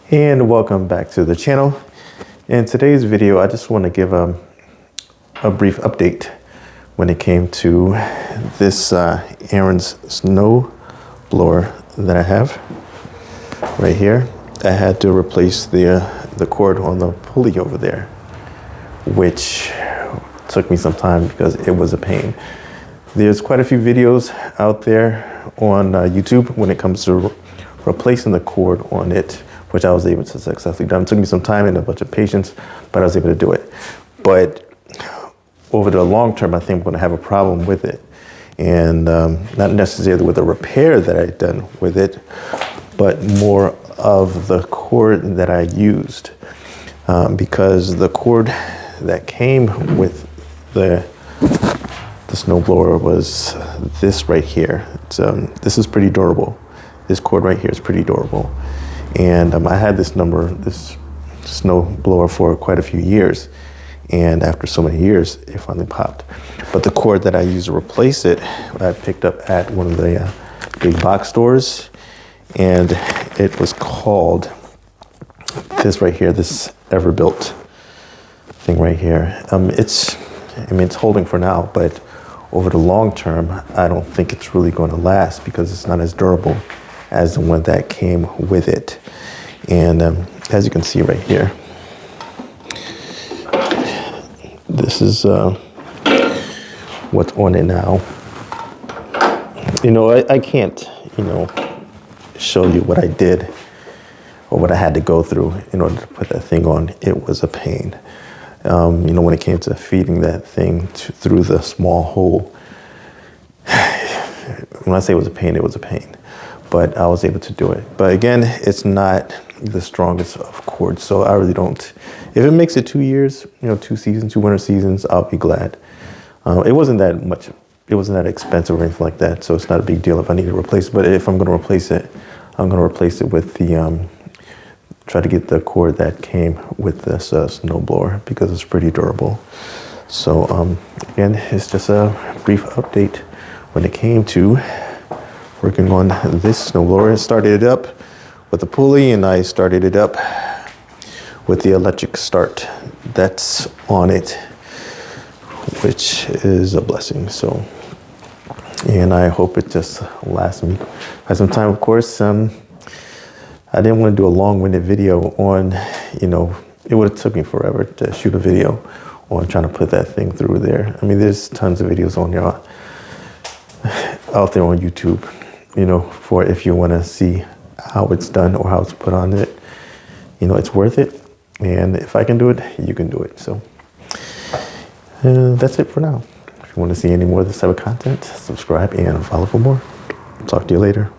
And welcome back to the channel. In today's video, I just want to give a brief update when it came to this Ariens Snowblower that I have right here. I had to replace the cord on the pulley over there, which took me some time because it was a pain. There's quite a few videos out there on YouTube when it comes to replacing the cord on it, which I was able to successfully do. It took me some time and a bunch of patience, but I was able to do it. But over the long term, I think I'm going to have a problem with it. And not necessarily with the repair that I've done with it, but more of the cord that I used. Because the cord that came with the snowblower was this right here. This is pretty durable. This cord right here is pretty durable. And I had this snowblower for quite a few years. And after so many years, it finally popped. But the cord that I used to replace it, I picked up at one of the big box stores. And it was called this right here, this Everbuilt thing right here. It's holding for now, but over the long term, I don't think it's really going to last because it's not as durable as the one that came with it. And as you can see right here, this is what's on it now. I can't, show you what I did or what I had to go through in order to put that thing on. It was a pain. When it came to feeding that thing through the small hole, when I say it was a pain, it was a pain. But I was able to do it. But again, it's not the strongest of cords, so I really don't. If it makes it 2 years, 2 seasons, 2 winter seasons, I'll be glad. It wasn't that much. It wasn't that expensive or anything like that, so it's not a big deal if I need to replace it. But if I'm going to replace it, I'm going to replace it with the, try to get the cord that came with this snowblower because it's pretty durable. So again, it's just a brief update when it came to working on this snowblower. I started it up with the pulley and I started it up with the electric start that's on it, which is a blessing. So, and I hope it just lasts me quite some time. Of course, I didn't want to do a long-winded video on, it would have took me forever to shoot a video on trying to put that thing through there. There's tons of videos on there, out there on YouTube, for if you want to see how it's done or how it's put on it. It's worth it. And if I can do it, you can do it. So that's it for now. If you want to see any more of this type of content, subscribe and follow for more. Talk to you later.